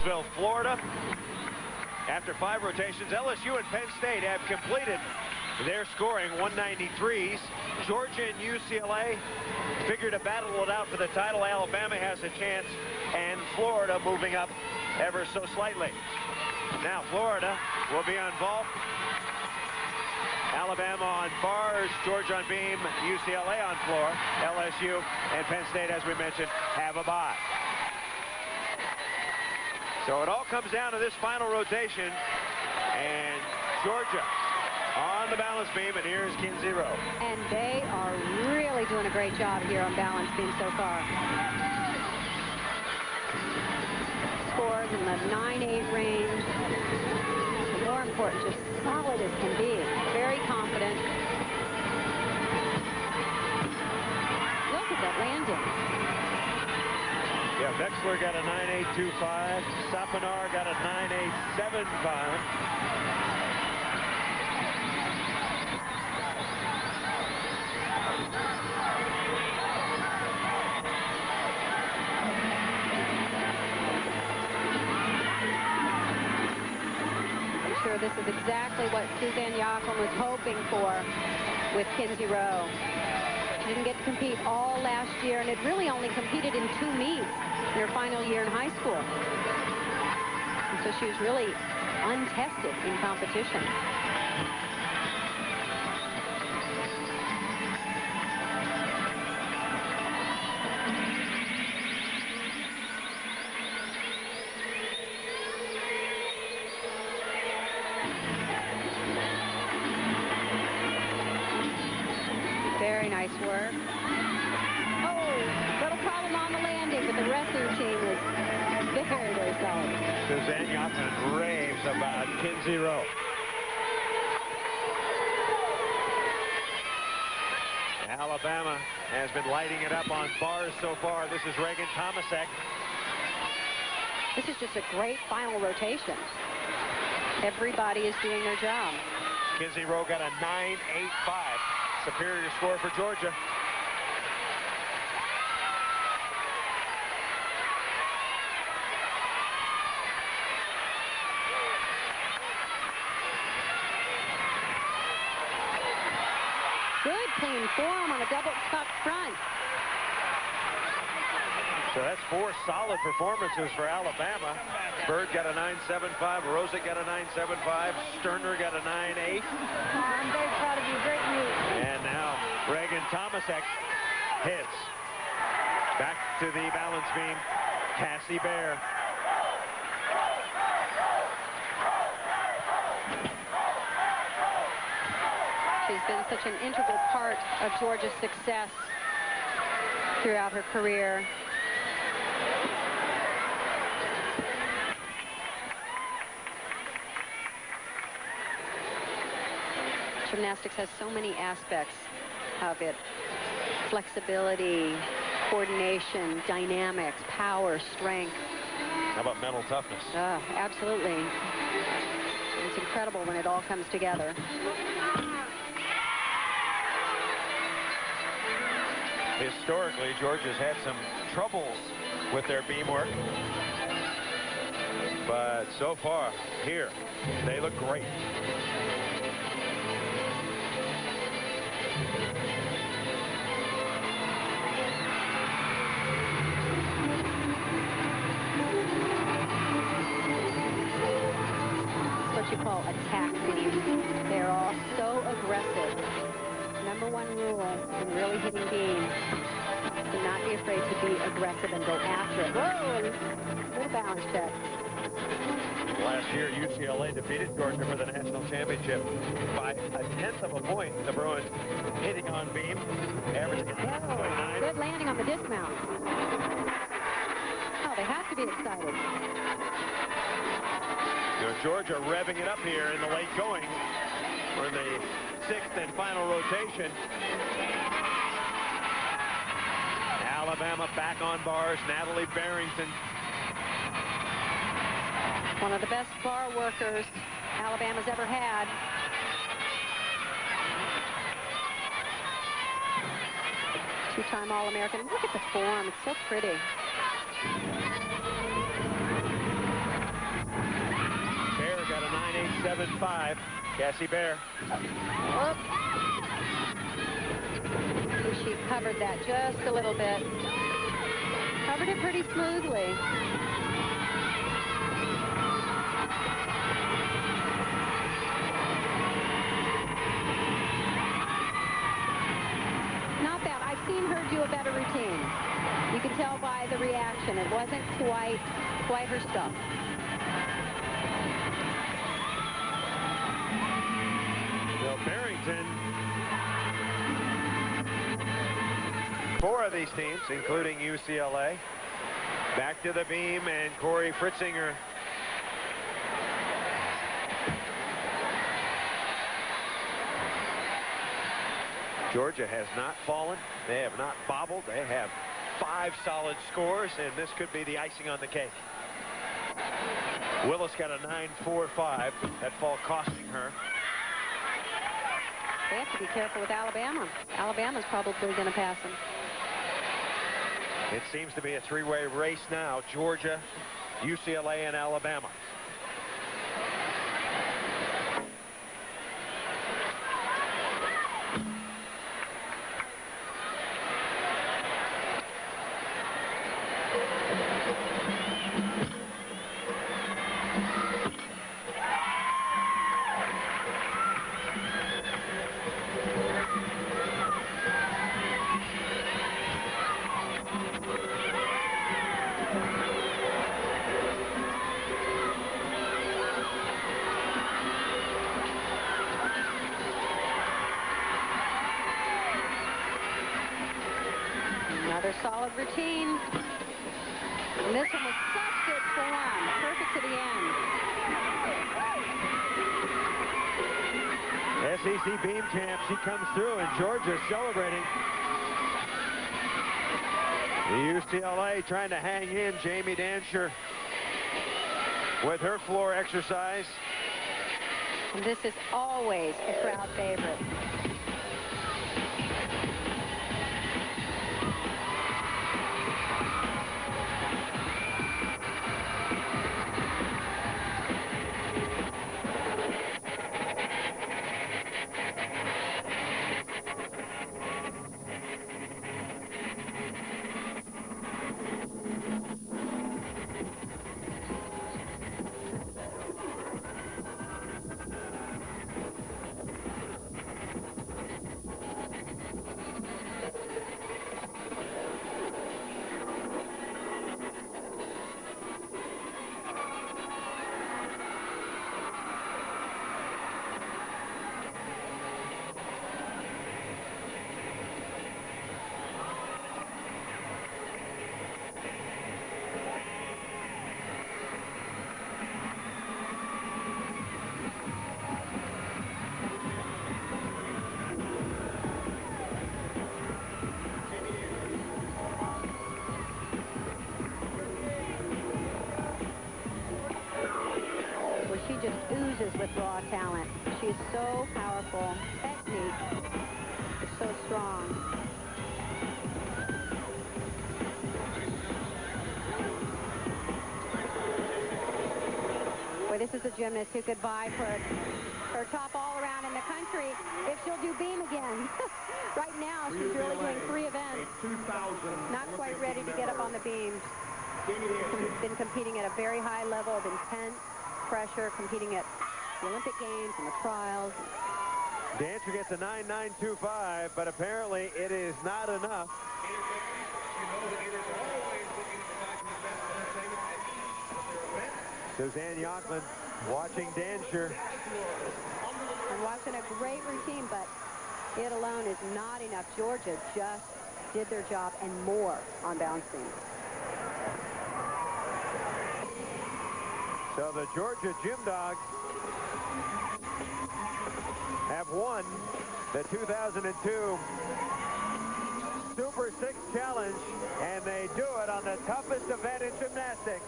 Florida. After 5 rotations, LSU and Penn State have completed their scoring 193s. Georgia and UCLA figure to battle it out for the title. Alabama has a chance, and Florida moving up ever so slightly. Now Florida will be on vault. Alabama on bars, Georgia on beam, UCLA on floor. LSU and Penn State, as we mentioned, have a bye. So it all comes down to this final rotation, and Georgia on the balance beam, and here's Kinsey Rowe. And they are really doing a great job here on balance beam so far. Scores in the 9-8 range. And more important, just solid as can be. Very confident. Look at that landing. Yeah, Vexler got a 9.825. Sapinar got a 9.875. I'm sure this is exactly what Suzanne Yoculan was hoping for with Kinsey Rowe. She didn't get to compete all last year, and had really only competed in 2 meets in her final year in high school. And so she was really untested in competition. Very nice work. Oh, little problem on the landing, but the rest of the team was very, very solid. Suzanne Yoculan raves about Kinsey Rowe. Alabama has been lighting it up on bars so far. This is Raegan Tomasek. This is just a great final rotation. Everybody is doing their job. Kinsey Rowe got a 9.85. Superior score for Georgia. Good clean form on a double tuck front. So that's 4 solid performances for Alabama. Bird got a 9.75. Rosa got a 9.75. Sterner got a 9.8. I'm very proud of you. Great meet. And now Raegan Tomasek hits. Back to the balance beam. Cassie Bair. She's been such an integral part of Georgia's success throughout her career. Gymnastics has so many aspects of it. Flexibility, coordination, dynamics, power, strength. How about mental toughness? Absolutely. It's incredible when it all comes together. Historically, Georgia's had some troubles with their beam work. But so far, here, they look great. What you call attack beam. They're all so aggressive. #1 rule in really hitting beam: do not be afraid to be aggressive and go after it. Whoa, and little balance check. Last year, UCLA defeated Georgia for the national championship by a 1/10 of a point. The Bruins hitting on beam, averaging 9.9. Good landing on the dismount. Oh, they have to be excited. You know, Georgia revving it up here in the late going for the 6th and final rotation. Alabama back on bars. Natalie Barrington. One of the best bar workers Alabama's ever had. Two-time All-American. Look at the form. It's so pretty. 7-5. Cassie Bair. Whoop. She covered that just a little bit. Covered it pretty smoothly. Not bad. I've seen her do a better routine. You can tell by the reaction. It wasn't quite her stuff. Well, Barrington. 4 of these teams, including UCLA. Back to the beam, and Cory Fritzinger. Georgia has not fallen. They have not bobbled. They have 5 solid scores, and this could be the icing on the cake. Willis got a 9.45. That fall costing her. They have to be careful with Alabama. Alabama's probably going to pass them. It seems to be a 3-way race now. Georgia, UCLA, and Alabama. Another solid routine. And this one was such good form. Perfect to the end. SEC beam champ, she comes through, and Georgia's celebrating. The UCLA trying to hang in. Jamie Dantzscher with her floor exercise. And this is always a crowd favorite. She just oozes with raw talent. She is so powerful. Technique is so strong. Boy, this is a gymnast who could vie for her top all-around in the country if she'll do beam again. Right now, she's really doing 3 events. Not quite ready to get up on the beams. She's been competing at a very high level of intense pressure, competing at the Olympic Games and the trials. Dantzscher gets a 9.925, but apparently it is not enough. Suzanne Yoculan watching Dantzscher. And watching a great routine, but it alone is not enough. Georgia just did their job and more on bouncing. So the Georgia Gym Dogs have won the 2002 Super 6 Challenge, and they do it on the toughest event in gymnastics.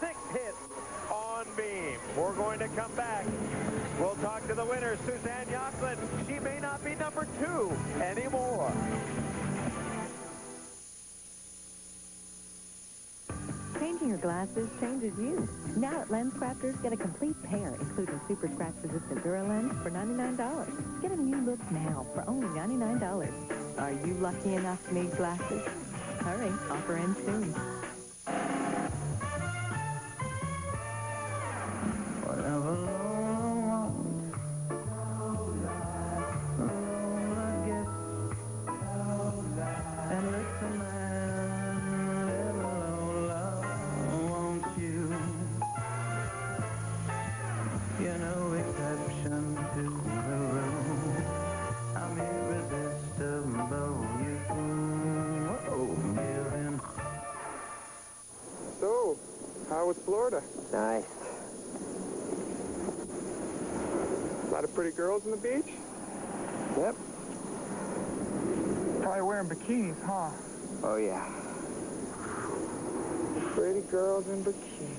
6 hits on beam. We're going to come back. We'll talk to the winner, Suzanne Yoculan. She may not be number 2 anymore. Changing Changing your glasses changes you. Now at Lens Crafters, get a complete pair, including super scratch-resistant Duralens for $99. Get a new look now for only $99. Are you lucky enough to need glasses? Hurry, offer ends soon. So, how was Florida? Nice. A lot of pretty girls on the beach? Yep. Probably wearing bikinis, huh? Oh, yeah. Pretty girls in bikinis.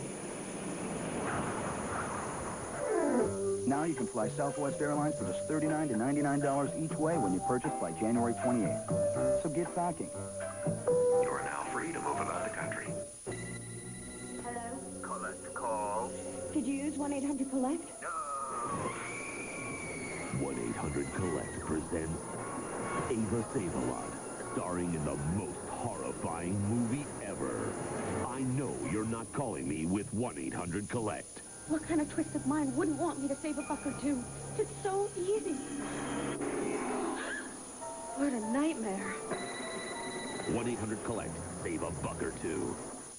Now you can fly Southwest Airlines for just $39 to $99 each way when you purchase by January 28th. So get packing. You're now free to move about the country. Hello? Collect calls. Did you use 1-800-COLLECT? No. 1-800-COLLECT presents Ava Save-A-Lot, starring in the most horrifying movie ever. I know you're not calling me with 1-800-COLLECT. What kind of twist of mind wouldn't want me to save a buck or two? It's so easy. What a nightmare. 1-800-COLLECT. Save a buck or two.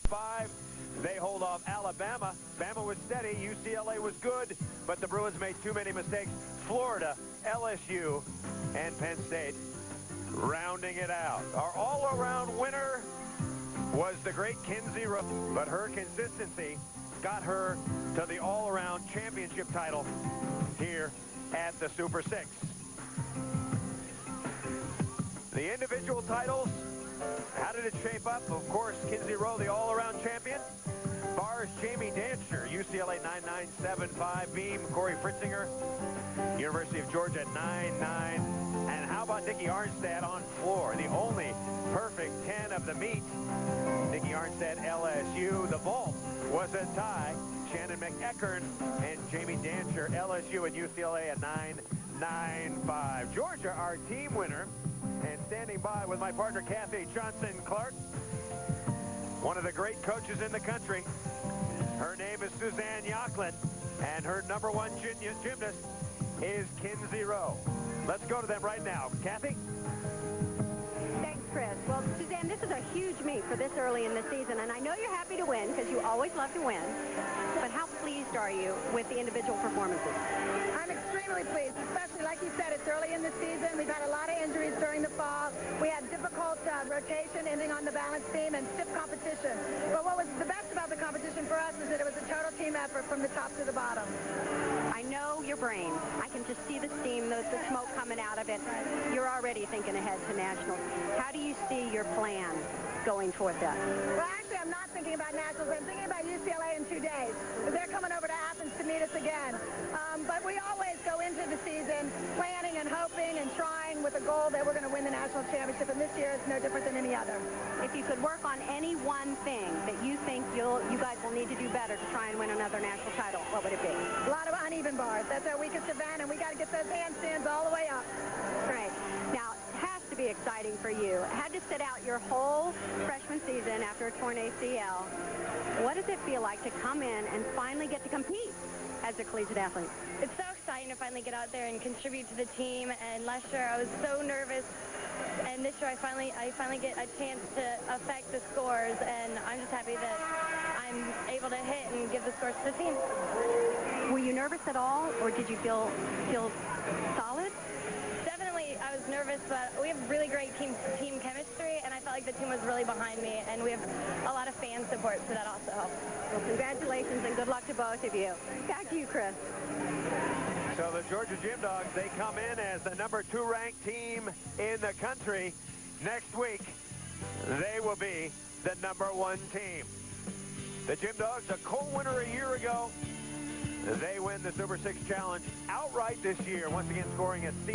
5. They hold off Alabama. Bama was steady. UCLA was good, but the Bruins made too many mistakes. Florida, LSU, and Penn State rounding it out. Our all-around winner was the great Kinsey Rowe, but her consistency got her to the all-around championship title here at the Super 6. The individual titles, how did it shape up? Of course, Kinsey Rowe, the all-around champion. Bars Jamie Dantzscher, UCLA 9975 beam. Cory Fritzinger, University of Georgia 99. And how about Nikki Arnstead on floor? The only perfect 10 of the meet. Nikki Arnstead, LSU. The vault was a tie. Shannon McEachern and Jamie Dantzscher, LSU and UCLA at 995. Georgia, our team winner. And standing by with my partner, Kathy Johnson-Clark, one of the great coaches in the country. Her name is Suzanne Yoculan, and her #1 gymnast is Kinsey Rowe. Let's go to them right now. Kathy? Thanks, Chris. Well, Suzanne, this is a huge meet for this early in the season, and I know you're happy to win because you always love to win. But how pleased are you with the individual performances? I'm extremely pleased, especially like you said, it's early in the season. We've had a lot of injuries during the fall. We had difficult rotation ending on the balance beam and stiff competition. But what was the best about the competition for us is that it was a total team effort from the top to the bottom. I know your brain. I can just see the steam, the smoke coming out of it. You're already thinking ahead to nationals. How do you see your plan going toward that? Well, actually, I'm not thinking about nationals. I'm thinking about UCLA in 2 days. They're coming over to Athens to meet us again. But we always go into the season planning and hoping and trying with a goal that we're going to win the national championship. And this year is no different than any other. If you could work on any one thing that you think you guys will need to do better to try and win another national title, what would it be? A lot of uneven bars. That's our weakest event, and we got to get those handstands all the way up. Great. Now, it has to be exciting for you. Had to sit out your whole freshman season after a torn ACL. What does it feel like to come in and finally get to compete as a collegiate athlete? It's so exciting to finally get out there and contribute to the team. And last year I was so nervous, and this year I finally get a chance to affect the scores, and I'm just happy that I'm able to hit and give the scores to the team. Were you nervous at all, or did you feel solid? Definitely, I was nervous, but we have really great team chemistry, and I felt like the team was really behind me, and we have a lot of fan support, so that also helps. Well, congratulations and good luck to both of you. Back to you, Chris. So the Georgia Gym Dogs, they come in as the #2 ranked team in the country. Next week, they will be the #1 team. The Gym Dogs, a co-winner a year ago. They win the Super 6 Challenge outright this year, once again scoring a